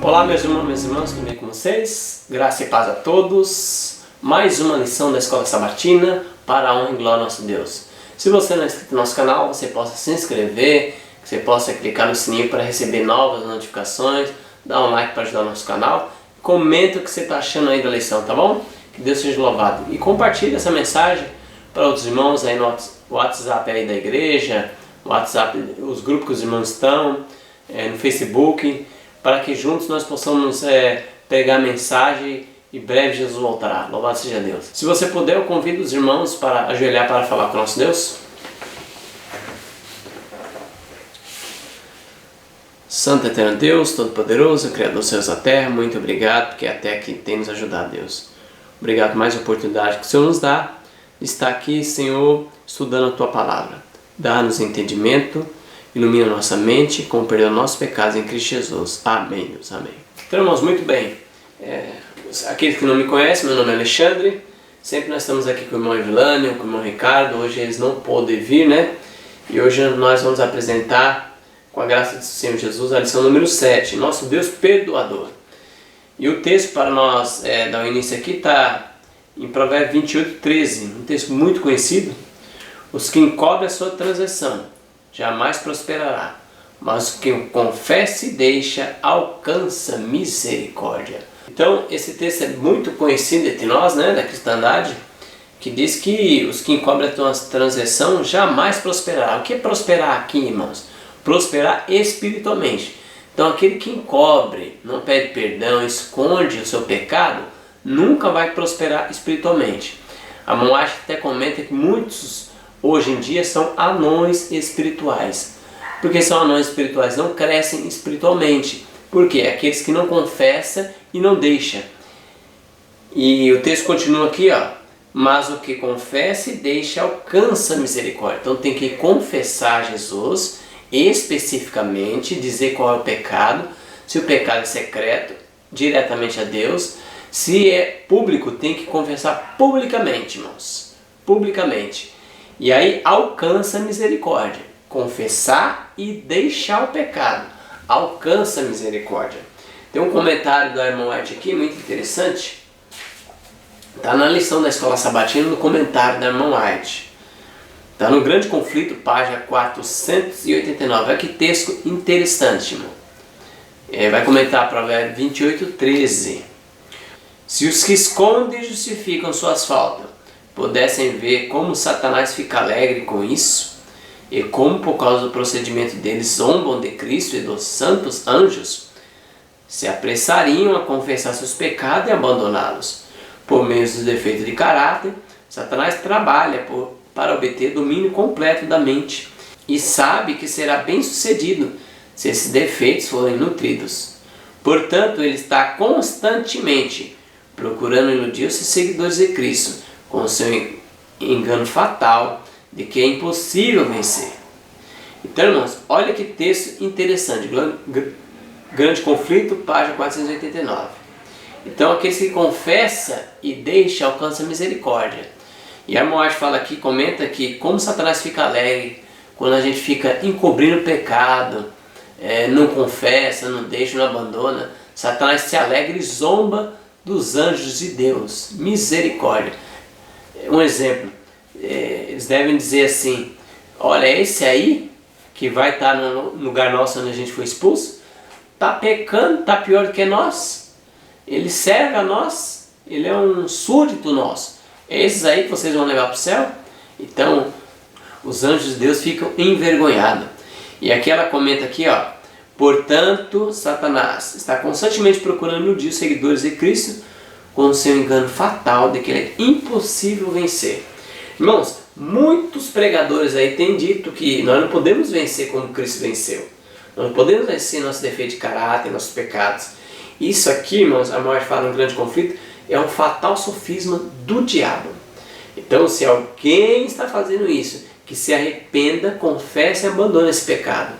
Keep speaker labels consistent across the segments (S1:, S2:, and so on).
S1: Olá meus irmãos e minhas irmãs, tudo bem com vocês? Graça e paz a todos. Mais uma lição da Escola Sabatina para a honra e glória ao nosso Deus. Se você não é inscrito no nosso canal, você possa se inscrever, você possa clicar no sininho para receber novas notificações, dar um like para ajudar o nosso canal, comenta o que você está achando aí da lição, tá bom? Que Deus seja louvado. E compartilhe essa mensagem para outros irmãos aí no WhatsApp aí da igreja, WhatsApp, os grupos que os irmãos estão, no Facebook, para que juntos nós possamos pegar a mensagem e breve Jesus voltará. Louvado seja Deus. Se você puder, eu convido os irmãos para ajoelhar para falar com o nosso Deus. Santo eterno Deus, Todo-Poderoso, Criador dos céus e da terra, muito obrigado porque até aqui tem nos ajudado, Deus. Obrigado por mais oportunidade que o Senhor nos dá de estar aqui, Senhor, estudando a Tua Palavra. Dá-nos entendimento, ilumina nossa mente com o perdão dos nossos pecados em Cristo Jesus. Amém, Deus. Amém. Então, irmãos, muito bem. Aqueles que não me conhecem, meu nome é Alexandre. Sempre nós estamos aqui com o irmão Evilânio, com o irmão Ricardo. Hoje eles não podem vir, né? E hoje nós vamos apresentar, com a graça do Senhor Jesus, a lição número 7. Nosso Deus perdoador. E o texto para nós dar o início aqui está em Provérbios 28, 13. Um texto muito conhecido. Os que encobrem a sua transgressão jamais prosperará, mas quem confessa e deixa alcança misericórdia. Então esse texto é muito conhecido entre nós, né, da cristandade, que diz que os que encobrem a sua transgressão jamais prosperará. O que é prosperar aqui, irmãos? Prosperar espiritualmente. Então aquele que encobre, não pede perdão, esconde o seu pecado, nunca vai prosperar espiritualmente. A mão acha até comenta que muitos hoje em dia são anões espirituais. Porque são anões espirituais, não crescem espiritualmente. Por quê? Aqueles que não confessam e não deixam. E o texto continua aqui, ó. Mas o que confessa e deixa alcança misericórdia. Então tem que confessar Jesus especificamente, dizer qual é o pecado. Se o pecado é secreto, diretamente a Deus. Se é público, tem que confessar publicamente, irmãos. Publicamente. E aí alcança a misericórdia. Confessar e deixar o pecado. Alcança a misericórdia. Tem um comentário do irmão White aqui, muito interessante. Está na lição da Escola Sabatina, no comentário da irmã White. Está no Grande Conflito, página 489. Olha que texto interessante, irmão. Vai comentar Provérbios 28, 13. Se os que escondem justificam suas faltas pudessem ver como Satanás fica alegre com isso, e como por causa do procedimento deles zombam de Cristo e dos santos anjos, se apressariam a confessar seus pecados e abandoná-los. Por meio dos defeitos de caráter, Satanás trabalha para obter domínio completo da mente e sabe que será bem sucedido se esses defeitos forem nutridos. Portanto, ele está constantemente procurando iludir os seguidores de Cristo com o seu engano fatal de que é impossível vencer. Então, irmãos, olha que texto interessante. Grande Conflito, página 489. Então, aqueles que confessam e deixam alcançam misericórdia. E a Moaz fala aqui, comenta que como Satanás fica alegre quando a gente fica encobrindo o pecado, não confessa, não deixa, não abandona. Satanás se alegra e zomba dos anjos de Deus. Misericórdia. Um exemplo, eles devem dizer assim: olha, esse aí que vai estar no lugar nosso onde a gente foi expulso, está pecando, está pior do que nós, ele serve a nós, ele é um súdito nosso, é esses aí que vocês vão levar para o céu? Então os anjos de Deus ficam envergonhados. E aqui ela comenta aqui, ó: portanto Satanás está constantemente procurando iludir os seguidores de Cristo com o seu engano fatal de que ele é impossível vencer. Irmãos, muitos pregadores aí têm dito que nós não podemos vencer como Cristo venceu. Nós não podemos vencer nosso defeito de caráter, nossos pecados. Isso aqui, irmãos, a maior fala no Grande Conflito, é um fatal sofisma do diabo. Então, se alguém está fazendo isso, que se arrependa, confesse e abandone esse pecado.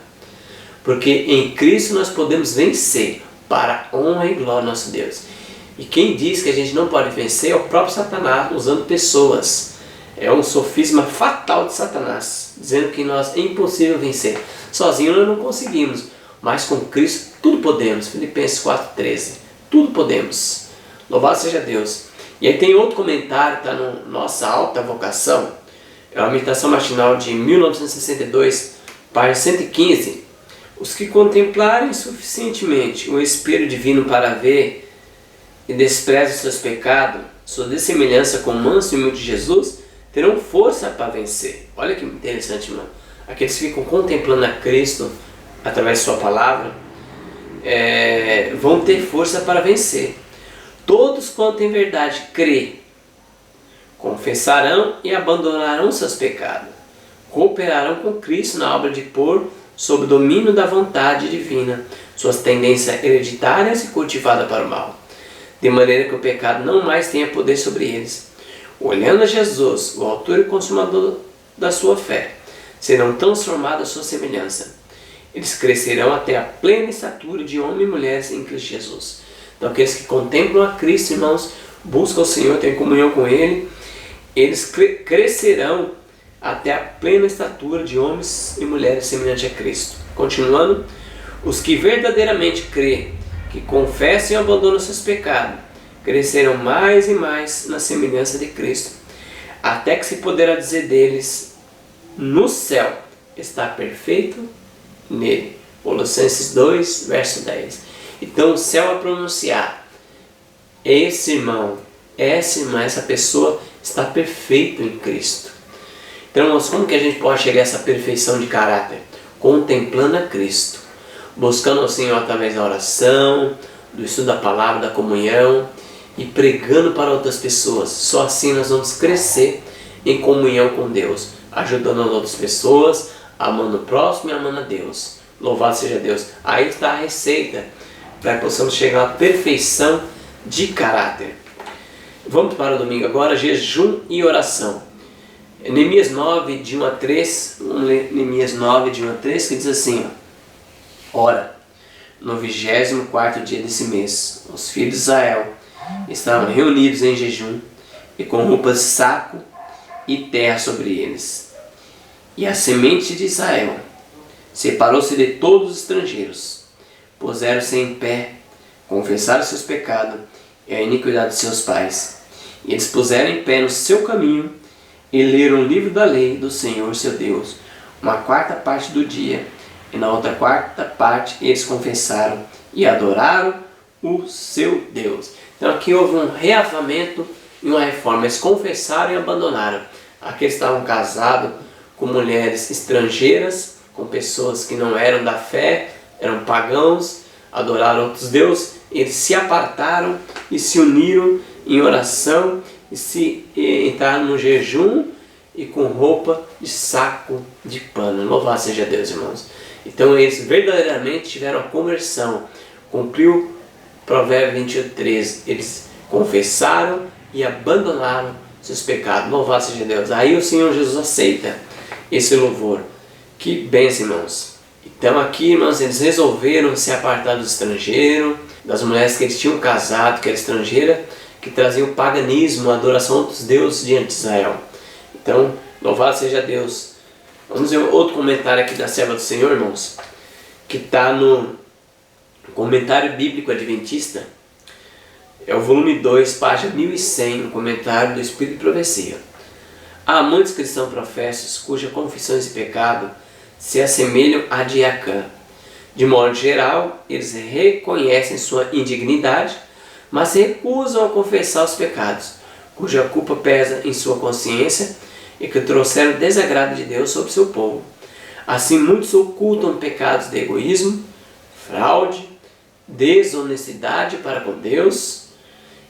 S1: Porque em Cristo nós podemos vencer para a honra e glória do nosso Deus. E quem diz que a gente não pode vencer é o próprio Satanás usando pessoas. É um sofisma fatal de Satanás, dizendo que nós é impossível vencer. Sozinho nós não conseguimos, mas com Cristo Tudo podemos, Filipenses 4,13. Tudo podemos. Louvado seja Deus. E aí tem outro comentário, está no Nossa Alta Vocação. É uma meditação matinal de 1962, página 115. Os que contemplarem suficientemente o Espírito Divino para ver e desprezam seus pecados, sua dessemelhança com o manso e humilde Jesus, terão força para vencer. Olha que interessante, irmão. Aqueles que ficam contemplando a Cristo através de sua palavra, vão ter força para vencer. Todos quanto em verdade crê, confessarão e abandonarão seus pecados, cooperarão com Cristo na obra de pôr sob o domínio da vontade divina suas tendências hereditárias e cultivadas para o mal, de maneira que o pecado não mais tenha poder sobre eles. Olhando a Jesus, o autor e consumador da sua fé, serão transformados à sua semelhança. Eles crescerão até a plena estatura de homens e mulheres em Cristo Jesus. Então aqueles que contemplam a Cristo, irmãos, buscam o Senhor, têm comunhão com Ele, eles crescerão até a plena estatura de homens e mulheres semelhantes a Cristo. Continuando, os que verdadeiramente creem, que confessam e abandonam seus pecados, crescerão mais e mais na semelhança de Cristo, até que se poderá dizer deles, no céu está perfeito nele. Colossenses 2, verso 10. Então o céu a pronunciar, esse irmão, essa irmã, essa pessoa está perfeito em Cristo. Então, irmãos, como que a gente pode chegar a essa perfeição de caráter? Contemplando a Cristo, buscando o Senhor através da oração, do estudo da palavra, da comunhão e pregando para outras pessoas. Só assim nós vamos crescer em comunhão com Deus, ajudando as outras pessoas, amando o próximo e amando a Deus. Louvado seja Deus. Aí está a receita para que possamos chegar à perfeição de caráter. Vamos para o domingo agora, jejum e oração. Neemias 9, de 1 a 3, vamos ler Neemias 9, de 1 a 3, que diz assim, ora, no 24º dia desse mês, os filhos de Israel estavam reunidos em jejum e com roupas de saco e terra sobre eles. E a semente de Israel separou-se de todos os estrangeiros, puseram-se em pé, confessaram seus pecados e a iniquidade de seus pais. E eles puseram em pé no seu caminho e leram o livro da lei do Senhor seu Deus, uma quarta parte do dia, e na outra quarta parte eles confessaram e adoraram o seu Deus. Então aqui houve um reavamento e uma reforma. Eles confessaram e abandonaram. Aqueles estavam casados com mulheres estrangeiras, com pessoas que não eram da fé, eram pagãos, adoraram outros deuses. Eles se apartaram e se uniram em oração e entraram no jejum e com roupa de saco de pano. Louvado seja Deus, irmãos. Então eles verdadeiramente tiveram a conversão. Cumpriu Provérbio 28:13. Eles confessaram e abandonaram seus pecados. Louvado seja Deus. Aí o Senhor Jesus aceita esse louvor. Que bênção, irmãos. Então aqui, irmãos, eles resolveram se apartar do estrangeiro, das mulheres que eles tinham casado, que era estrangeira, que traziam o paganismo, a adoração a outros deuses diante de Israel. Então, louvado seja Deus. Vamos ver outro comentário aqui da serva do Senhor, irmãos, que está no Comentário Bíblico Adventista. É o volume 2, página 1100, um comentário do Espírito de Profecia. Há muitos cristãos professos cujas confissões de pecado se assemelham a de Acã. De modo geral, eles reconhecem sua indignidade, mas se recusam a confessar os pecados, cuja culpa pesa em sua consciência e que trouxeram desagrado de Deus sobre seu povo. Assim, muitos ocultam pecados de egoísmo, fraude, desonestidade para com Deus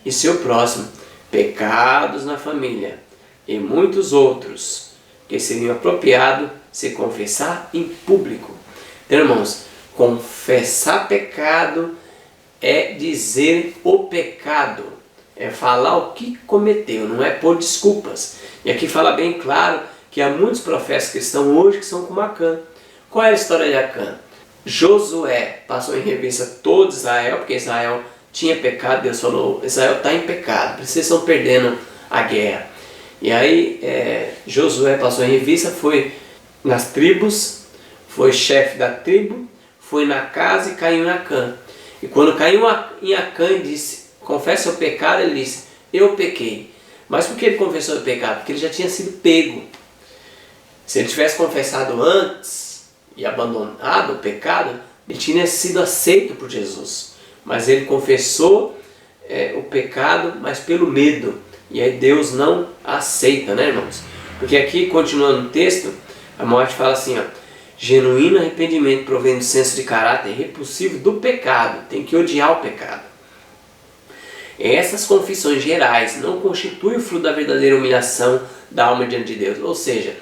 S1: e seu próximo, pecados na família e muitos outros que seriam apropriados se confessar em público. Então, irmãos, confessar pecado é dizer o pecado, é falar o que cometeu, não é por desculpas. E aqui fala bem claro que há muitos profetas cristãos hoje que são como Acã. Qual é a história de Acã? Josué passou em revista todo Israel, porque Israel tinha pecado. Deus falou, Israel está em pecado, vocês estão perdendo a guerra. E aí Josué passou em revista, foi nas tribos, foi chefe da tribo, foi na casa e caiu em Acã. E quando caiu em Acã e disse, confessa o pecado, ele disse, eu pequei. Mas por que ele confessou o pecado? Porque ele já tinha sido pego. Se ele tivesse confessado antes e abandonado o pecado, ele tinha sido aceito por Jesus. Mas ele confessou o pecado, mas pelo medo. E aí Deus não aceita, né, irmãos? Porque aqui, continuando o texto, a morte fala assim, ó, genuíno arrependimento provém do senso de caráter repulsivo do pecado. Tem que odiar o pecado. Essas confissões gerais não constituem o fruto da verdadeira humilhação da alma diante de Deus. Ou seja,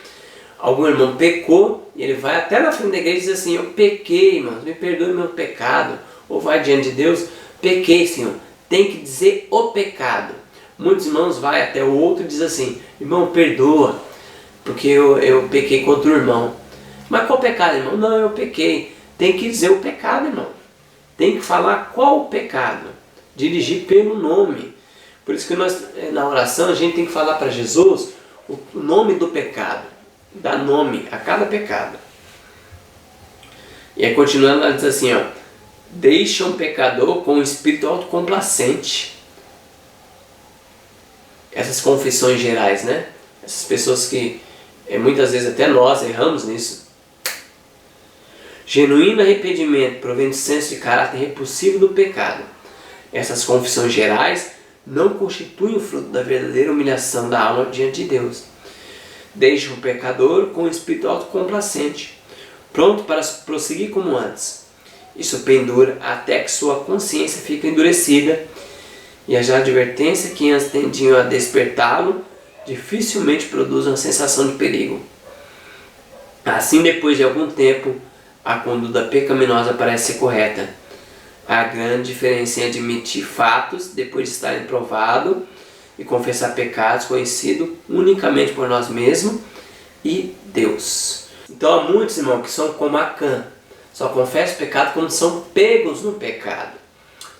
S1: algum irmão pecou e ele vai até na frente da igreja e diz assim, eu pequei, irmãos, me perdoe meu pecado. Ou vai diante de Deus, pequei, Senhor. Tem que dizer o pecado. Muitos irmãos vão até o outro e dizem assim, irmão, perdoa, porque eu pequei contra o irmão. Mas qual pecado, irmão? Não, eu pequei. Tem que dizer o pecado, irmão. Tem que falar qual o pecado. Dirigir pelo nome. Por isso que nós, na oração, a gente tem que falar para Jesus o nome do pecado. Dar nome a cada pecado. E aí continuando, ela diz assim, ó, deixa um pecador com um espírito autocomplacente. Essas confissões gerais, né? Essas pessoas que muitas vezes até nós erramos nisso. Genuíno arrependimento provém do senso de caráter repulsivo do pecado. Essas confissões gerais não constituem o fruto da verdadeira humilhação da alma diante de Deus. Deixa um pecador com um espírito autocomplacente, pronto para prosseguir como antes. Isso pendura até que sua consciência fica endurecida e as advertências que antes tendiam a despertá-lo dificilmente produzem uma sensação de perigo. Assim, depois de algum tempo, a conduta pecaminosa parece ser correta. A grande diferença em admitir fatos depois de estarem provados e confessar pecados conhecidos unicamente por nós mesmos e Deus. Então há muitos, irmãos, que são como Acã, só confessam o pecado quando são pegos no pecado.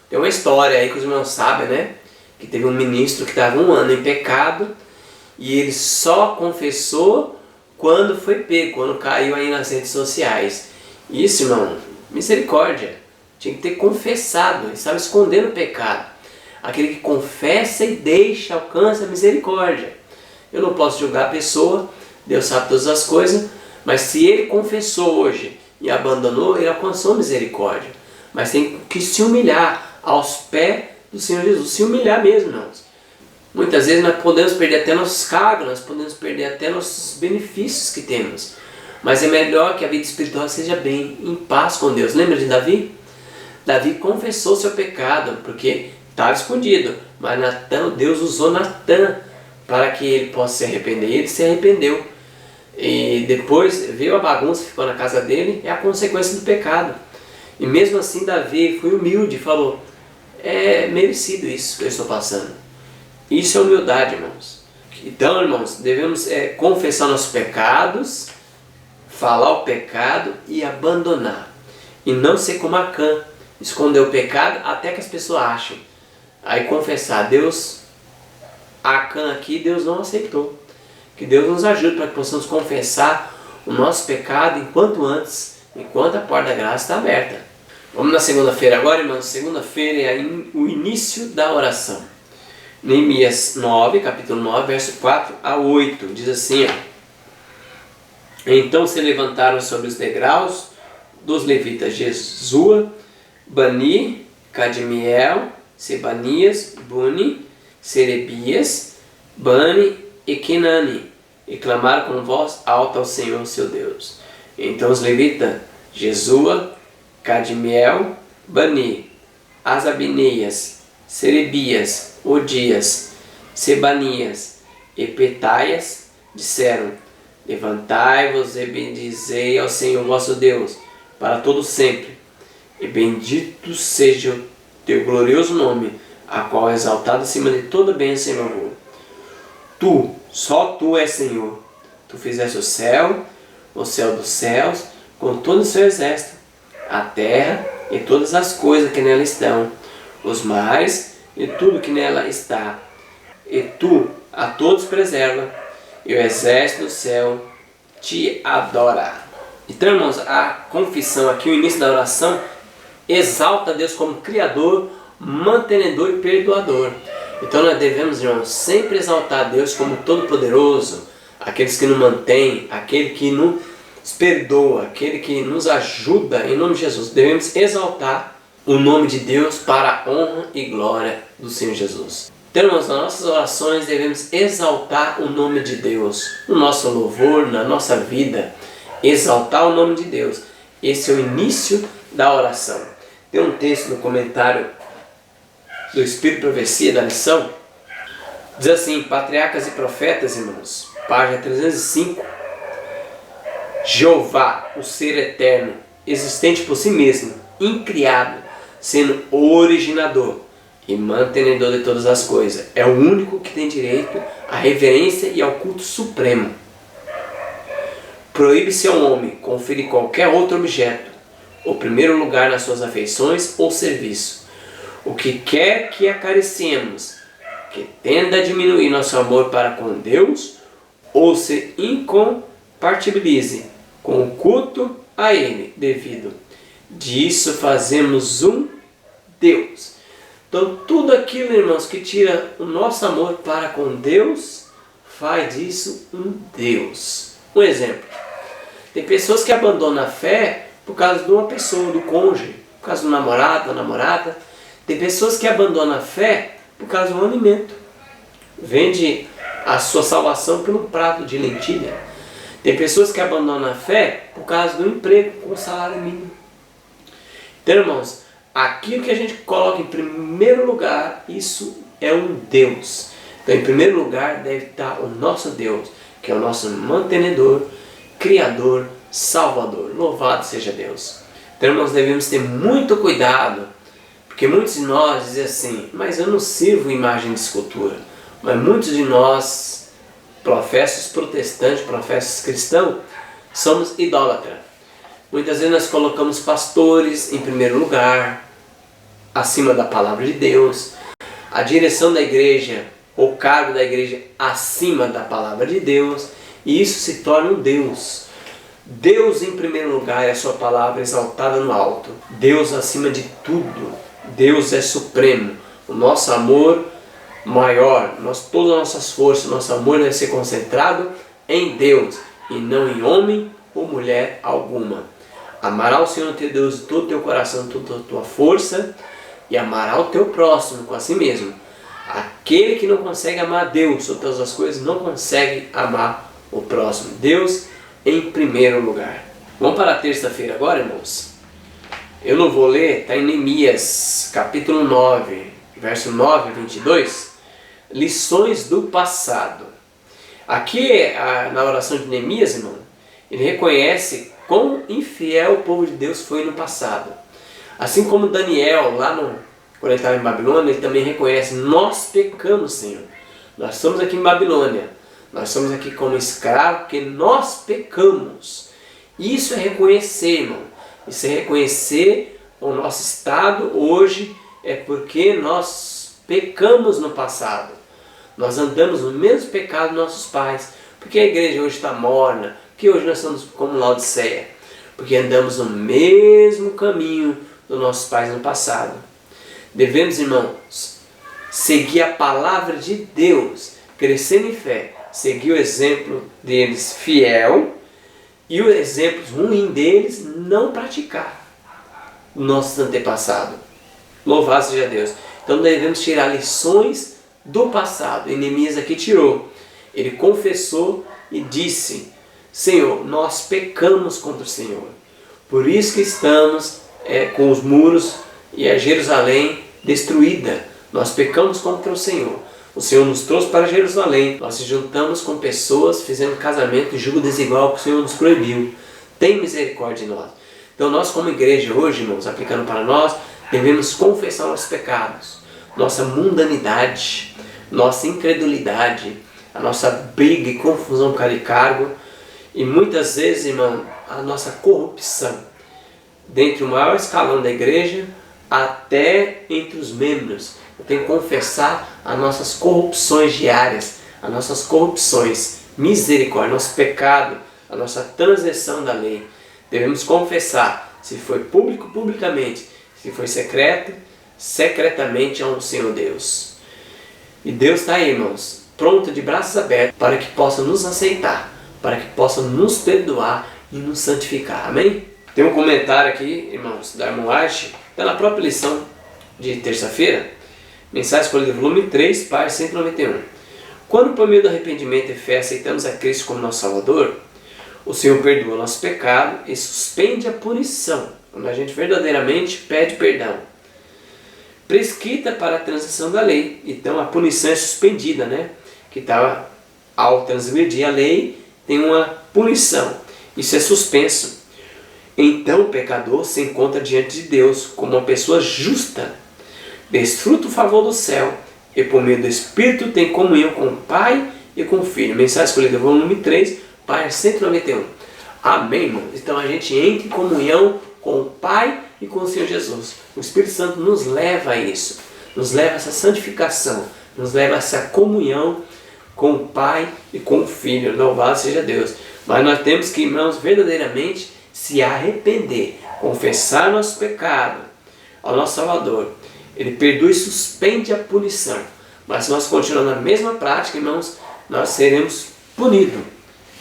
S1: Tem uma história aí que os irmãos sabem, né? Que teve um ministro que estava 1 ano em pecado e ele só confessou quando foi pego, quando caiu aí nas redes sociais. Isso, irmão, misericórdia. Tinha que ter confessado, ele estava escondendo o pecado. Aquele que confessa e deixa, alcança a misericórdia. Eu não posso julgar a pessoa, Deus sabe todas as coisas, mas se ele confessou hoje e abandonou, ele alcançou misericórdia. Mas tem que se humilhar aos pés do Senhor Jesus, se humilhar mesmo, irmãos. Muitas vezes nós podemos perder até nossos cargos, nós podemos perder até nossos benefícios que temos. Mas é melhor que a vida espiritual seja bem, em paz com Deus. Lembra de Davi? Davi confessou seu pecado, porque estava escondido. Mas Deus usou Natã para que ele possa se arrepender. E ele se arrependeu. E depois veio a bagunça, ficou na casa dele, é a consequência do pecado. E mesmo assim Davi foi humilde e falou, é merecido isso que eu estou passando. Isso é humildade, irmãos. Então, irmãos, devemos confessar nossos pecados, falar o pecado e abandonar. E não ser como Acã, esconder o pecado até que as pessoas achem. Aí confessar, Deus, Acã aqui, Deus não aceitou. Que Deus nos ajude para que possamos confessar o nosso pecado enquanto antes, enquanto a porta da graça está aberta. Vamos na segunda-feira agora, irmãos. Segunda-feira é o início da oração. Neemias 9, capítulo 9, verso 4 a 8, diz assim, ó. Então se levantaram sobre os degraus dos levitas Jesua, Bani, Cadmiel, Sebanias, Buni, Serebias, Bani e Kenani, e clamaram com voz alta ao Senhor seu Deus. Então os levitas Jesua, Cadmiel, Bani, Asabineias, Serebias, Odias, Sebanias e Petaias disseram, levantai-vos e bendizei ao Senhor vosso Deus, para todo sempre, e bendito seja o teu glorioso nome, a qual é exaltado acima de toda bênção e louvor. Tu, só tu és Senhor, tu fizeste o céu dos céus, com todo o seu exército, a terra e todas as coisas que nela estão, os mares e tudo que nela está, e tu a todos preserva, e o exército do céu te adora. Então, irmãos, a confissão aqui, o início da oração, exalta Deus como Criador, mantenedor e perdoador. Então nós devemos, irmãos, sempre exaltar Deus como Todo-Poderoso, aqueles que nos mantém, aquele que nos perdoa, aquele que nos ajuda, em nome de Jesus. Devemos exaltar o nome de Deus para a honra e glória do Senhor Jesus. Então, irmãos, nas nossas orações devemos exaltar o nome de Deus, no nosso louvor, na nossa vida, exaltar o nome de Deus. Esse é o início da oração. Tem um texto no comentário do Espírito e Profecia da lição, diz assim: Patriarcas e Profetas, irmãos, página 305. Jeová, o ser eterno, existente por si mesmo, incriado, sendo o originador e mantenedor de todas as coisas, é o único que tem direito à reverência e ao culto supremo. Proíbe-se ao homem conferir qualquer outro objeto o primeiro lugar nas suas afeições ou serviço. O que quer que acariciemos, que tenda a diminuir nosso amor para com Deus, ou se incompatibilize com o culto a Ele devido. Disso fazemos um Deus. Então tudo aquilo, irmãos, que tira o nosso amor para com Deus, faz disso um Deus. Um exemplo. Tem pessoas que abandonam a fé por causa de uma pessoa, do cônjuge, por causa do namorado, da namorada. Tem pessoas que abandonam a fé por causa do alimento. Vende a sua salvação por um prato de lentilha. Tem pessoas que abandonam a fé por causa do emprego com salário mínimo. Então, irmãos, aquilo que a gente coloca em primeiro lugar, isso é um Deus. Então, em primeiro lugar, deve estar o nosso Deus, que é o nosso mantenedor, Criador, Salvador. Louvado seja Deus. Então, irmãos, devemos ter muito cuidado, porque muitos de nós dizem assim: mas eu não sirvo imagem de escultura. Mas muitos de nós, professos protestantes, professos cristãos, somos idólatras. Muitas vezes nós colocamos pastores em primeiro lugar, acima da palavra de Deus, a direção da igreja, o cargo da igreja acima da palavra de Deus, e isso se torna um Deus. Deus em primeiro lugar é a sua palavra exaltada no alto. Deus acima de tudo. Deus é supremo. O nosso amor maior, todas as nossas forças, nosso amor deve ser concentrado em Deus e não em homem ou mulher alguma. Amará o Senhor teu Deus de todo o teu coração, toda a tua força, e amará o teu próximo com a si mesmo. Aquele que não consegue amar a Deus sobre todas as coisas não consegue amar o próximo. Deus em primeiro lugar. Vamos para a terça-feira agora, irmãos. Eu não vou ler, está em Neemias, capítulo 9, verso 9 a 22. Lições do passado. Aqui, na oração de Neemias, irmão, ele reconhece quão infiel o povo de Deus foi no passado. Assim como Daniel, quando ele estava em Babilônia, ele também reconhece: nós pecamos, Senhor. Nós estamos aqui em Babilônia. Nós estamos aqui como escravos porque nós pecamos. Isso é reconhecer, irmão. Isso é reconhecer o nosso estado hoje, é porque nós pecamos no passado. Nós andamos no mesmo pecado dos nossos pais. Porque a igreja hoje está morna, porque hoje nós estamos como Laodiceia. Porque andamos no mesmo caminho dos nossos pais no passado. Devemos, irmãos, seguir a palavra de Deus, crescendo em fé, seguir o exemplo deles fiel e o exemplo ruim deles não praticar. Nossos antepassados. Louvado seja Deus. Então devemos tirar lições do passado. E Neemias aqui tirou. Ele confessou e disse: Senhor, nós pecamos contra o Senhor. Por isso que estamos com os muros e a Jerusalém destruída. Nós pecamos contra o Senhor. O Senhor nos trouxe para Jerusalém. Nós se juntamos com pessoas, fizemos casamento e julgo desigual que o Senhor nos proibiu. Tem misericórdia de nós. Então nós, como igreja hoje, irmãos, aplicando para nós, devemos confessar nossos pecados, nossa mundanidade, nossa incredulidade, a nossa briga e confusão por causa de cargo, e muitas vezes, irmão, a nossa corrupção, dentre o maior escalão da igreja até entre os membros. Eu tenho que confessar as nossas corrupções diárias, as nossas corrupções, misericórdia, nosso pecado, a nossa transgressão da lei. devemos confessar, se foi público, publicamente, se foi secreto, secretamente ao Senhor Deus. E Deus está aí, irmãos, pronto, de braços abertos, para que possa nos aceitar, para que possa nos perdoar e nos santificar. Amém? Tem um comentário aqui, irmãos, da irmã White, está na própria lição de terça-feira, mensagem escolhida, volume 3, página 191. Quando por meio do arrependimento e fé aceitamos a Cristo como nosso Salvador, o Senhor perdoa nosso pecado e suspende a punição, quando a gente verdadeiramente pede perdão, prescrita para a transição da lei. Então a punição é suspendida, né? Que estava, ao transgredir a lei, tem uma punição. Isso é suspenso. Então o pecador se encontra diante de Deus como uma pessoa justa, desfruta o favor do céu e por meio do Espírito tem comunhão com o Pai e com o Filho. Mensagem escolhida, volume 3, página 191. Amém, irmãos? Então a gente entra em comunhão com o Pai e com o Senhor Jesus. O Espírito Santo nos leva a isso, nos leva a essa santificação, nos leva a essa comunhão com o Pai e com o Filho. Louvado seja Deus. Mas nós temos que, irmãos, verdadeiramente se arrepender, confessar nosso pecado ao nosso Salvador. Ele perdoa e suspende a punição. Mas se nós continuarmos na mesma prática, irmãos, nós seremos punidos,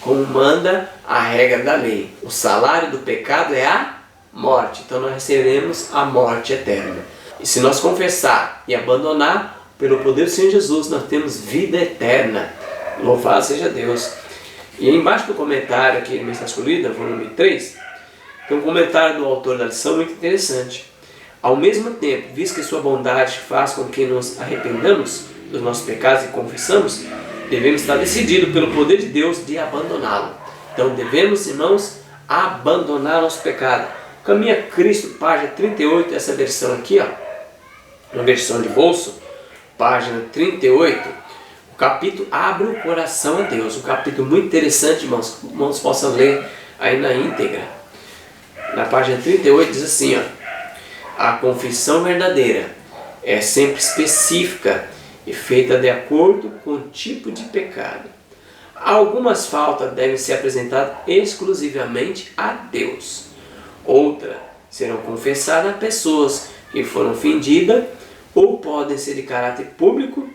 S1: como manda a regra da lei. O salário do pecado é a morte. Então nós receberemos a morte eterna. E se nós confessar e abandonar, pelo poder do Senhor Jesus, nós temos vida eterna. Louvado seja Deus. E embaixo do comentário aqui, mensagem escolhida, volume 3, tem um comentário do autor da lição muito interessante. Ao mesmo tempo, visto que sua bondade faz com que nos arrependamos dos nossos pecados e confessamos, devemos estar decididos pelo poder de Deus de abandoná-lo. Então devemos, irmãos, abandonar nosso pecado. Caminha Cristo, página 38, essa versão aqui, ó, uma versão de bolso, página 38, o capítulo Abre o Coração a Deus. Um capítulo muito interessante, irmãos, irmãos possam ler aí na íntegra. Na página 38 diz assim, ó: a confissão verdadeira é sempre específica e feita de acordo com o tipo de pecado. Algumas faltas devem ser apresentadas exclusivamente a Deus. Outras serão confessadas a pessoas que foram ofendidas ou podem ser de caráter público,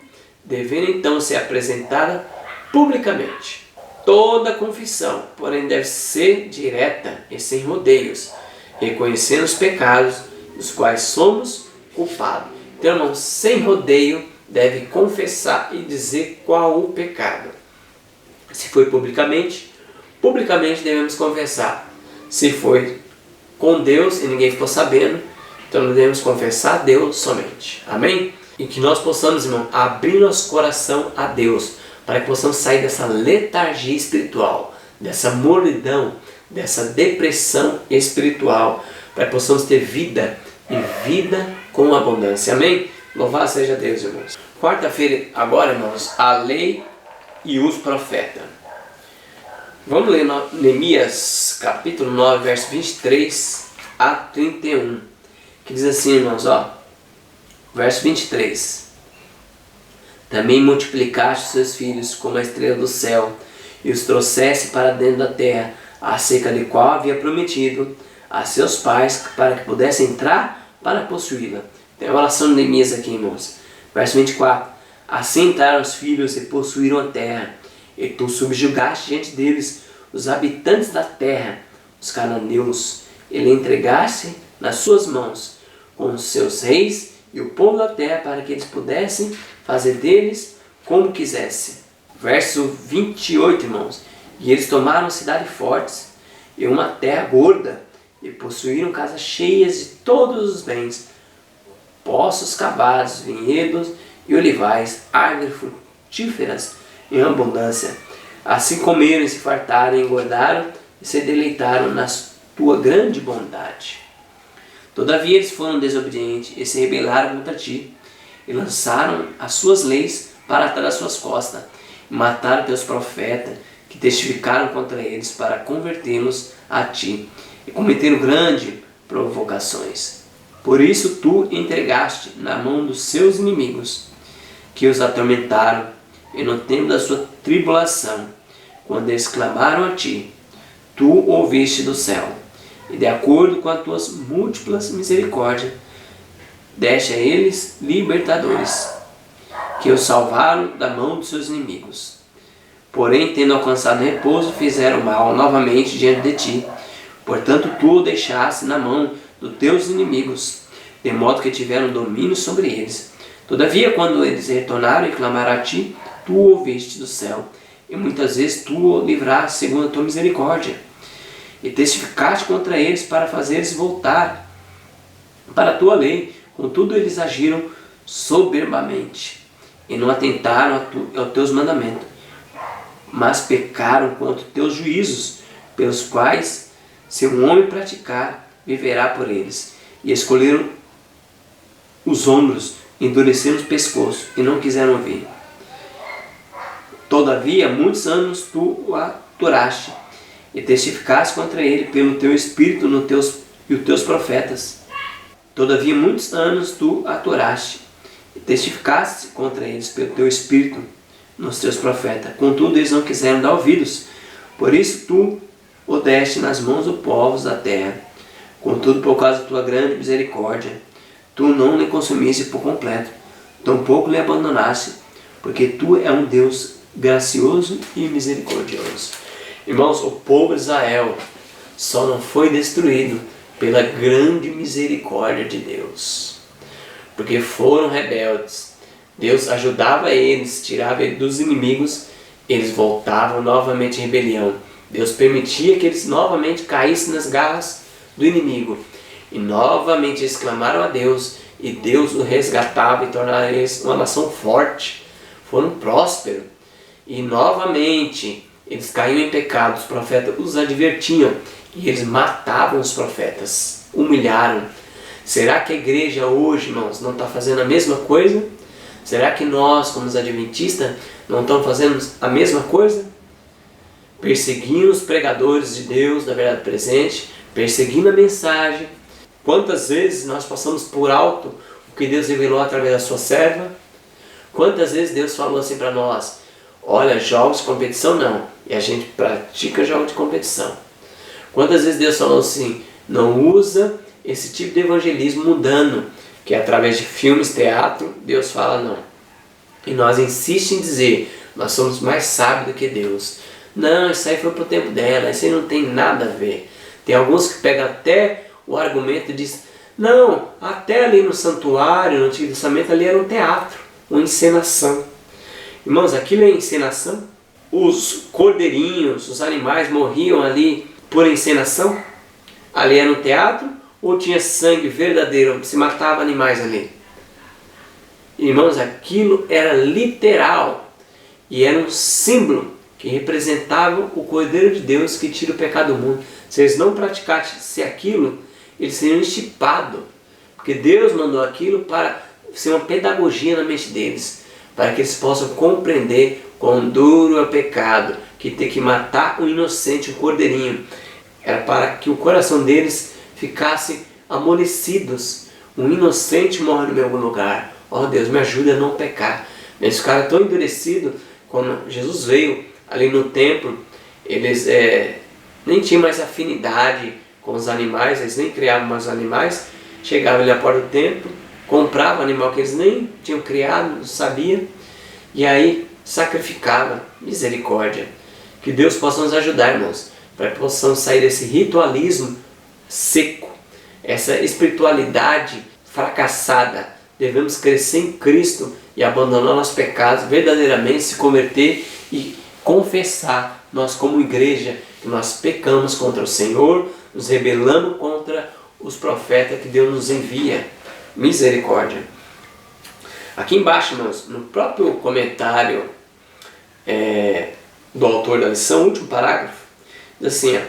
S1: devendo então ser apresentada publicamente. Toda confissão, porém, deve ser direta e sem rodeios, reconhecendo os pecados dos quais somos culpados. Então, irmãos, sem rodeio, deve confessar e dizer qual o pecado. Se foi publicamente, publicamente devemos confessar. Se foi com Deus e ninguém ficou sabendo, então devemos confessar a Deus somente. Amém? E que nós possamos, irmão, abrir nosso coração a Deus, para que possamos sair dessa letargia espiritual, dessa mornidão, dessa depressão espiritual, para que possamos ter vida e vida com abundância. Amém? Louvado seja Deus, irmãos. Quarta-feira, agora, irmãos, a lei e os profetas. Vamos ler Neemias, capítulo 9, verso 23 a 31, que diz assim, irmãos, ó, verso 23. Também multiplicaste seus filhos como a estrela do céu, e os trouxeste para dentro da terra, acerca de qual havia prometido a seus pais, para que pudessem entrar para possuí-la. Tem a oração de Neemias aqui, irmãos. Verso 24. Assim entraram os filhos e possuíram a terra, e tu subjugaste diante deles os habitantes da terra, os cananeus, e lhe entregaste nas suas mãos, com os seus reis e o povo da terra, para que eles pudessem fazer deles como quisessem. Verso 28, irmãos. E eles tomaram cidades fortes e uma terra gorda, e possuíram casas cheias de todos os bens, poços cavados, vinhedos e olivais, árvores frutíferas em abundância. Assim comeram e se fartaram, engordaram e se deleitaram na tua grande bondade. Todavia eles foram desobedientes e se rebelaram contra ti, e lançaram as suas leis para trás das suas costas, e mataram teus profetas, que testificaram contra eles para convertê-los a ti, e cometeram grandes provocações. Por isso tu entregaste na mão dos seus inimigos, que os atormentaram, e no tempo da sua tribulação, quando eles clamaram a ti, tu ouviste do céu, e de acordo com as tuas múltiplas misericórdias, deste a eles libertadores, que os salvaram da mão dos seus inimigos. Porém, tendo alcançado repouso, fizeram mal novamente diante de ti. Portanto, tu o deixaste na mão dos teus inimigos, de modo que tiveram domínio sobre eles. Todavia, quando eles retornaram e clamaram a ti, tu o ouviste do céu, e muitas vezes tu o livraste segundo a tua misericórdia, e testificaste contra eles para fazer-eles voltar para a tua lei. Contudo, eles agiram soberbamente, e não atentaram aos teus mandamentos, mas pecaram contra os teus juízos, pelos quais, se um homem praticar, viverá por eles. E escolheram os ombros, endureceram os pescoços, e não quiseram ouvir. Todavia, muitos anos tu o aturaste, e testificaste contra ele pelo teu Espírito e os teus profetas. Todavia, muitos anos tu aturaste, e testificaste contra eles pelo teu Espírito nos teus profetas. Contudo, eles não quiseram dar ouvidos. Por isso tu o deste nas mãos dos povos da terra. Contudo, por causa da tua grande misericórdia, tu não lhe consumiste por completo, tampouco lhe abandonaste, porque tu é um Deus gracioso e misericordioso. Irmãos, o povo de Israel só não foi destruído pela grande misericórdia de Deus, porque foram rebeldes. Deus ajudava eles, tirava eles dos inimigos, eles voltavam novamente em rebelião. Deus permitia que eles novamente caíssem nas garras do inimigo. E novamente eles clamaram a Deus, e Deus os resgatava e tornava eles uma nação forte. Foram prósperos. E novamente eles caíam em pecado. Os profetas os advertiam, e eles matavam os profetas, humilharam. Será que a igreja hoje, irmãos, não está fazendo a mesma coisa? Será que nós, como os adventistas, não estamos fazendo a mesma coisa? Perseguindo os pregadores de Deus, da verdade presente, perseguindo a mensagem. Quantas vezes nós passamos por alto o que Deus revelou através da sua serva? Quantas vezes Deus falou assim para nós: olha, jogos de competição não, e a gente pratica jogos de competição. Quantas vezes Deus falou assim: não usa esse tipo de evangelismo mundano, que é através de filmes, teatro, Deus fala não. E nós insistimos em dizer: nós somos mais sábios do que Deus. Não, isso aí foi para o tempo dela, isso aí não tem nada a ver. Tem alguns que pegam até o argumento e dizem: não, até ali no santuário, no Antigo Testamento, ali era um teatro, uma encenação. Irmãos, aquilo é encenação? Os cordeirinhos, os animais morriam ali por encenação? Ali era um teatro? Ou tinha sangue verdadeiro, se matava animais ali? Irmãos, aquilo era literal e era um símbolo que representava o Cordeiro de Deus que tira o pecado do mundo. Se eles não praticassem aquilo, eles seriam estipados, porque Deus mandou aquilo para ser uma pedagogia na mente deles, para que eles possam compreender quão duro é o pecado, que tem que matar um inocente, um cordeirinho. Era para que o coração deles ficasse amolecidos. Um inocente morre no meu lugar. Oh Deus, me ajuda a não pecar. Eles ficaram tão endurecidos quando Jesus veio ali no templo. Eles nem tinham mais afinidade com os animais, eles nem criavam mais animais. Chegavam ali à porta do templo, compravam animal que eles nem tinham criado, não sabiam, e aí sacrificavam. Misericórdia. Que Deus possa nos ajudar, irmãos, para que possamos sair desse ritualismo seco, essa espiritualidade fracassada. Devemos crescer em Cristo e abandonar nossos pecados, verdadeiramente se converter e confessar, nós como igreja, que nós pecamos contra o Senhor, nos rebelamos contra os profetas que Deus nos envia. Misericórdia. Aqui embaixo, irmãos, no próprio comentário do autor da lição, último parágrafo, diz assim: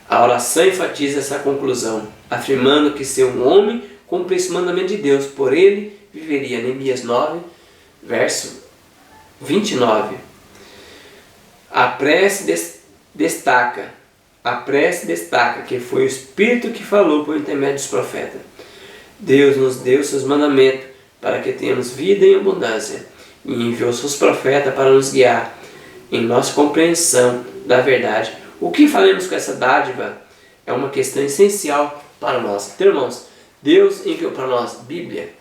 S1: a oração enfatiza essa conclusão, afirmando que se um homem cumprisse o mandamento de Deus, por ele viveria. Neemias 9, verso 29. A prece destaca que foi o Espírito que falou por intermédio dos profetas. Deus nos deu seus mandamentos para que tenhamos vida em abundância, e enviou seus profetas para nos guiar em nossa compreensão da verdade. O que faremos com essa dádiva é uma questão essencial para nós. Então, irmãos, Deus enviou para nós Bíblia,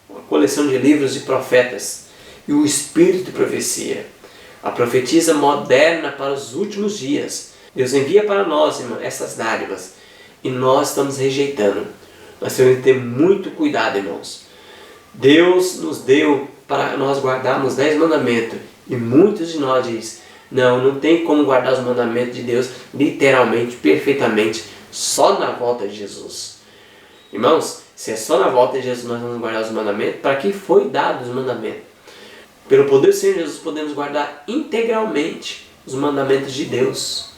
S1: uma coleção de livros de profetas e o Espírito de profecia, a profetisa moderna para os últimos dias. Deus envia para nós, irmão, essas dádivas e nós estamos rejeitando. Nós temos que ter muito cuidado, irmãos. Deus nos deu para nós guardarmos os 10 mandamentos e muitos de nós dizem: não tem como guardar os mandamentos de Deus literalmente, perfeitamente, só na volta de Jesus. Irmãos, se é só na volta de Jesus nós vamos guardar os mandamentos, para que foi dado os mandamentos? Pelo poder do Senhor Jesus podemos guardar integralmente os mandamentos de Deus.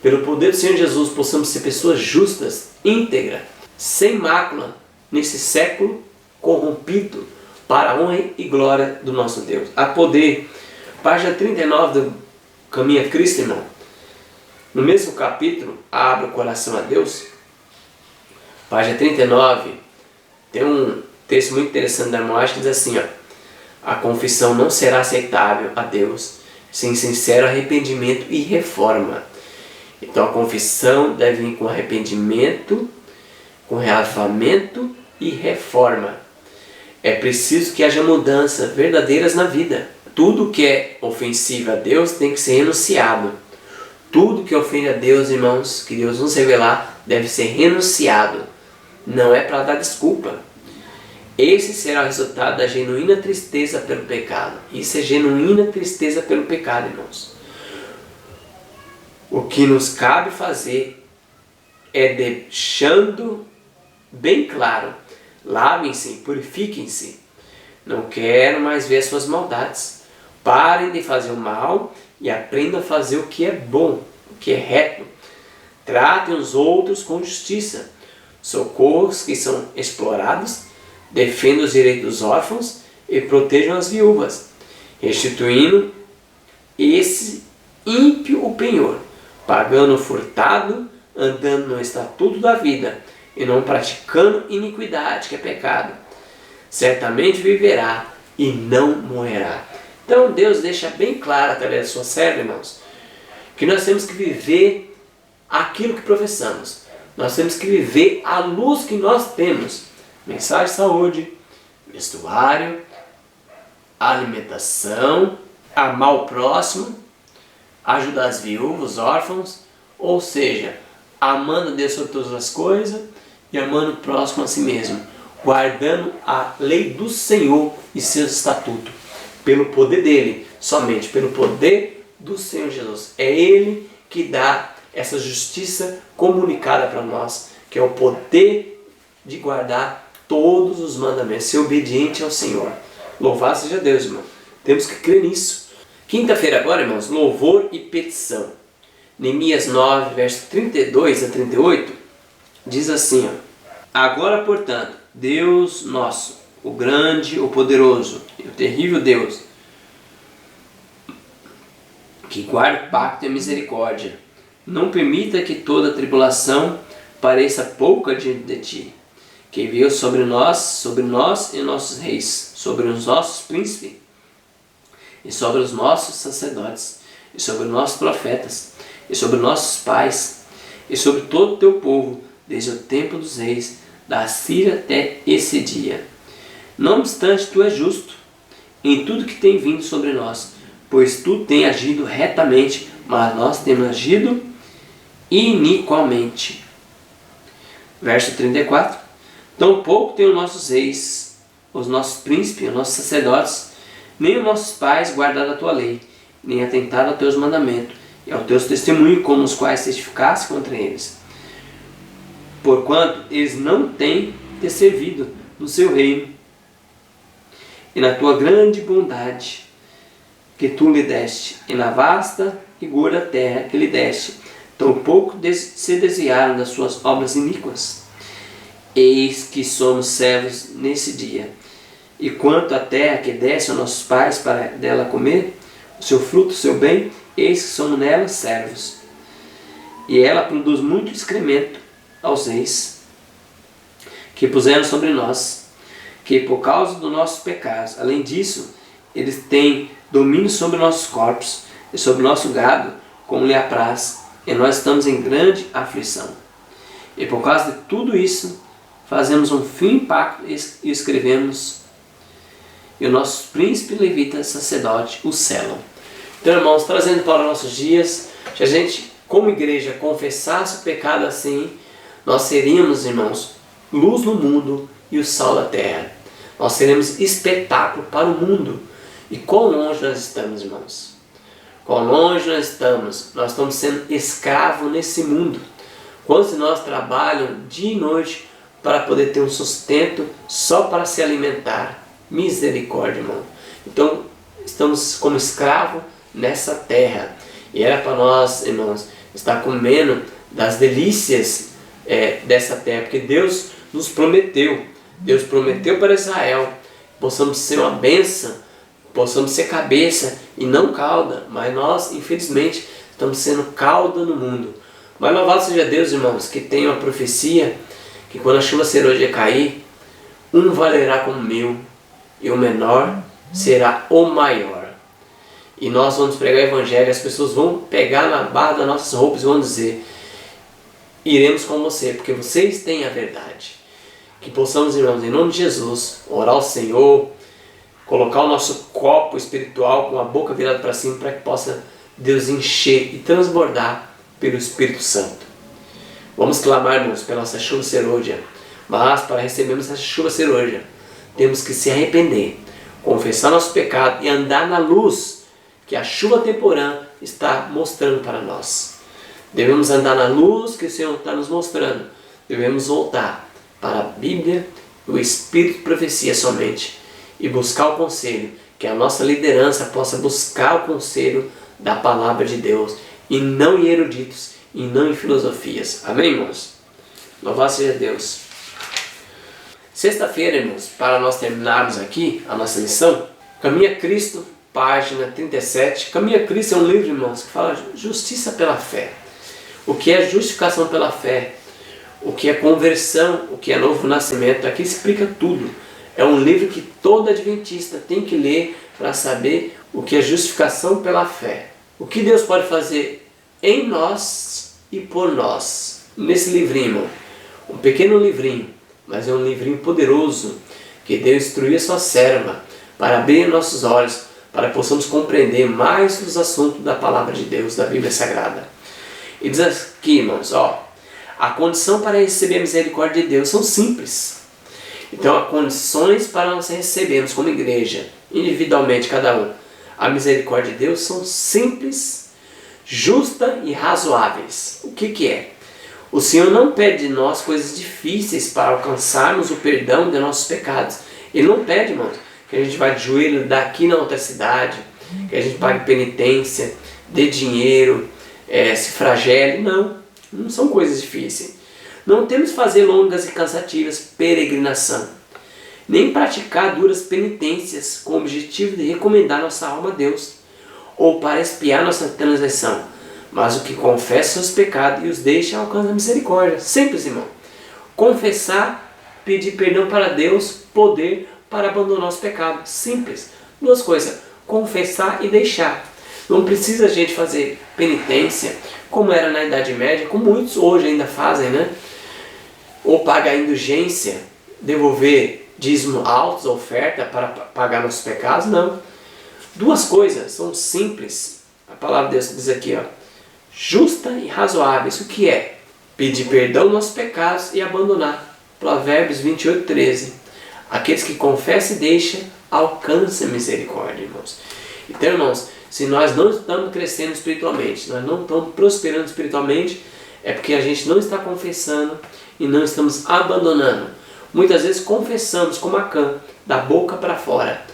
S1: Pelo poder do Senhor Jesus possamos ser pessoas justas, íntegras, sem mácula, nesse século corrompido, para a honra e glória do nosso Deus. A poder. Página 39 do Caminho a Cristo, irmão. No mesmo capítulo, Abra o Coração a Deus. Página 39, tem um texto muito interessante da Moagem que diz assim, ó: a confissão não será aceitável a Deus sem sincero arrependimento e reforma. Então a confissão deve vir com arrependimento, com reavivamento e reforma. É preciso que haja mudanças verdadeiras na vida. Tudo que é ofensivo a Deus tem que ser renunciado. Tudo que ofende a Deus, irmãos, que Deus nos revelar, deve ser renunciado. Não é para dar desculpa. Esse será o resultado da genuína tristeza pelo pecado. Isso é genuína tristeza pelo pecado, irmãos. O que nos cabe fazer é deixando bem claro: lavem-se, purifiquem-se. Não quero mais ver suas maldades. Parem de fazer o mal e aprendam a fazer o que é bom, o que é reto. Tratem os outros com justiça. Socorram os que são explorados. Defendam os direitos dos órfãos e protejam as viúvas, restituindo esse ímpio o penhor, pagando o furtado, andando no estatuto da vida e não praticando iniquidade, que é pecado. Certamente viverá e não morrerá. Então Deus deixa bem claro através da sua serva, irmãos, que nós temos que viver aquilo que professamos. Nós temos que viver a luz que nós temos. Mensagem de saúde, vestuário, alimentação, amar o próximo, ajudar as viúvas, os órfãos, ou seja, amando a Deus sobre todas as coisas e amando o próximo a si mesmo, guardando a lei do Senhor e seus estatutos, pelo poder dele, somente pelo poder do Senhor Jesus. É Ele que dá essa justiça comunicada para nós, que é o poder de guardar todos os mandamentos, ser obediente ao Senhor. Louvado seja Deus, irmão. Temos que crer nisso. Quinta-feira agora, irmãos, louvor e petição. Neemias 9, verso 32 a 38, diz assim, ó: agora, portanto, Deus nosso, o grande, o poderoso e o terrível Deus, que guarda o pacto e a misericórdia, não permita que toda tribulação pareça pouca diante de ti, que veio sobre nós e nossos reis, sobre os nossos príncipes, e sobre os nossos sacerdotes, e sobre os nossos profetas, e sobre os nossos pais, e sobre todo o teu povo, desde o tempo dos reis, da Síria até esse dia. Não obstante, tu és justo em tudo que tem vindo sobre nós, pois tu tens agido retamente, mas nós temos agido iniquamente. Verso 34. Tampouco tem os nossos reis, os nossos príncipes, os nossos sacerdotes, nem os nossos pais guardado a tua lei, nem atentado aos teus mandamentos e aos teus testemunhos, como os quais testificaste contra eles. Porquanto eles não têm te servido no seu reino, e na tua grande bondade que tu lhe deste, e na vasta e gorda terra que lhe deste, tampouco se desviaram das suas obras iníquas. Eis que somos servos nesse dia. E quanto à terra que deste aos nossos pais para dela comer, o seu fruto, o seu bem, eis que somos nela servos. E ela produz muito excremento aos reis, que puseram sobre nós, que por causa dos nossos pecados, além disso, eles têm domínio sobre nossos corpos e sobre nosso gado, como lhe apraz, e nós estamos em grande aflição. E por causa de tudo isso, fazemos um firme pacto e escrevemos, e o nosso príncipe levita sacerdote o selam. Então, irmãos, trazendo para os nossos dias, se a gente, como igreja, confessasse o pecado assim, nós seríamos, irmãos, luz no mundo e o sal da terra. Nós seremos espetáculo para o mundo. E quão longe nós estamos, irmãos? Quão longe nós estamos? Nós estamos sendo escravos nesse mundo. Quantos de nós trabalham dia e noite para poder ter um sustento só para se alimentar? Misericórdia, irmão. Então, estamos como escravos nessa terra. E era para nós, irmãos, estar comendo das delícias dessa terra, porque Deus nos prometeu. Deus prometeu para Israel que possamos ser uma bênção, possamos ser cabeça e não cauda, mas nós, infelizmente, estamos sendo cauda no mundo. Mas louvado seja Deus, irmãos, que tem uma profecia que quando a chuva serôdia cair, um valerá como 1000 e o menor será o maior. E nós vamos pregar o evangelho, as pessoas vão pegar na barra das nossas roupas e vão dizer: iremos com você, porque vocês têm a verdade. Que possamos, irmãos, em nome de Jesus, orar ao Senhor, colocar o nosso copo espiritual com a boca virada para cima, para que possa Deus encher e transbordar pelo Espírito Santo. Vamos clamar, irmãos, pela nossa chuva serôdia. Mas para recebermos essa chuva serôdia, temos que se arrepender, confessar nosso pecado e andar na luz que a chuva temporã está mostrando para nós. Devemos andar na luz que o Senhor está nos mostrando. Devemos voltar para a Bíblia, o Espírito de profecia somente, e buscar o conselho, que a nossa liderança possa buscar o conselho da palavra de Deus, e não em eruditos, e não em filosofias. Amém, irmãos? Louvado seja Deus. Sexta-feira, irmãos, para nós terminarmos aqui a nossa lição, Caminho a Cristo, página 37. Caminho a Cristo é um livro, irmãos, que fala justiça pela fé. O que é justificação pela fé? O que é conversão? O que é novo nascimento? Aqui explica tudo. É um livro que todo adventista tem que ler para saber o que é justificação pela fé. O que Deus pode fazer em nós e por nós. Nesse livrinho, irmão. Um pequeno livrinho, mas é um livrinho poderoso que Deus instruiu a sua serva para abrir nossos olhos, para que possamos compreender mais os assuntos da palavra de Deus, da Bíblia Sagrada. E diz aqui, irmãos, a condição para receber a misericórdia de Deus são simples. Então, há condições para nós recebermos como igreja, individualmente cada um, a misericórdia de Deus são simples, justas e razoáveis. O que é? O Senhor não pede de nós coisas difíceis para alcançarmos o perdão de nossos pecados. Ele não pede, irmãos, que a gente vá de joelho daqui na outra cidade, que a gente pague penitência, dê dinheiro, se flagele. Não são coisas difíceis. Não temos que fazer longas e cansativas peregrinação, nem praticar duras penitências com o objetivo de recomendar nossa alma a Deus, ou para expiar nossa transgressão, mas o que confessa seus pecados e os deixa alcança a misericórdia. Simples, irmão. Confessar, pedir perdão para Deus, poder para abandonar os pecados. Simples. Duas coisas, confessar e deixar. Não precisa a gente fazer penitência, como era na Idade Média, como muitos hoje ainda fazem, né? Ou pagar indulgência, devolver dízimo altos, oferta para pagar nossos pecados. Não. Duas coisas, são simples. A palavra de Deus diz aqui, justa e razoáveis. O que é? Pedir perdão aos nossos pecados e abandonar. Provérbios 28:13. Aqueles que confessam e deixam, alcançam misericórdia, irmãos. Então, irmãos, se nós não estamos crescendo espiritualmente, nós não estamos prosperando espiritualmente, é porque a gente não está confessando e não estamos abandonando. Muitas vezes confessamos como Acã, da boca para fora,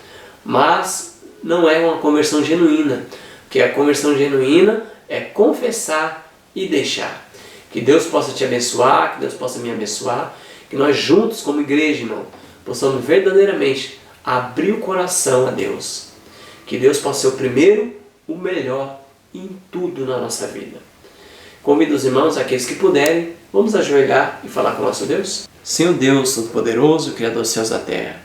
S1: mas não é uma conversão genuína, porque a conversão genuína é confessar e deixar. Que Deus possa te abençoar, que Deus possa me abençoar, que nós juntos como igreja, irmão, possamos verdadeiramente abrir o coração a Deus. Que Deus possa ser o primeiro, o melhor em tudo na nossa vida. Convido os irmãos, aqueles que puderem, vamos ajoelhar e falar com o nosso Deus. Senhor Deus Todo-Poderoso, Criador dos céus e da terra,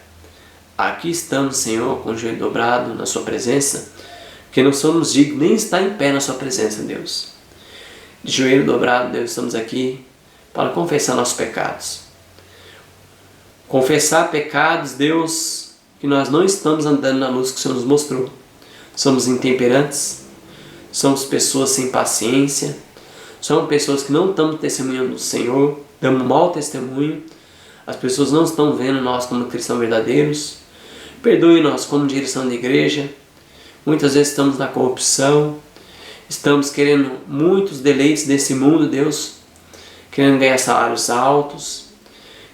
S1: aqui estamos, Senhor, com o joelho dobrado na sua presença, que não somos dignos nem estar em pé na sua presença, Deus. De joelho dobrado, Deus, estamos aqui para confessar nossos pecados. Confessar pecados, Deus, que nós não estamos andando na luz que o Senhor nos mostrou. Somos intemperantes, somos pessoas sem paciência, somos pessoas que não estamos testemunhando do Senhor, damos mau testemunho, as pessoas não estão vendo nós como cristãos verdadeiros. Perdoe-nos como direção da igreja. Muitas vezes estamos na corrupção, estamos querendo muitos deleites desse mundo, Deus, querendo ganhar salários altos,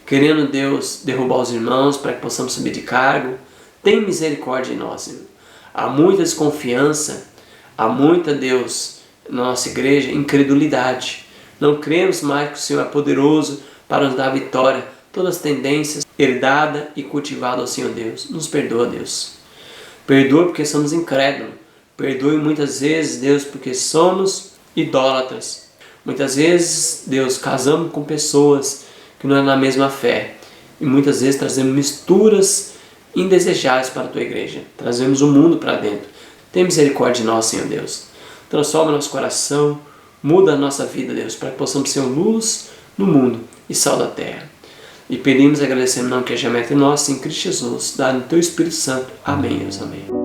S1: querendo, Deus, derrubar os irmãos para que possamos subir de cargo. Tem misericórdia em nós, Senhor. Há muita desconfiança, há muita, Deus, na nossa igreja, incredulidade. Não cremos mais que o Senhor é poderoso para nos dar vitória. Todas as tendências herdadas e cultivadas ao Senhor Deus. Nos perdoa, Deus. Perdoa porque somos incrédulos. Perdoe muitas vezes, Deus, porque somos idólatras. Muitas vezes, Deus, casamos com pessoas que não é na mesma fé. E muitas vezes trazemos misturas indesejáveis para a tua igreja. Trazemos o mundo para dentro. Tem misericórdia de nós, Senhor Deus. Transforma nosso coração, muda a nossa vida, Deus, para que possamos ser luz no mundo e sal da terra. E pedimos e agradecemos não que é entre nós, em Cristo Jesus, dado no teu Espírito Santo. Amém, Deus, amém.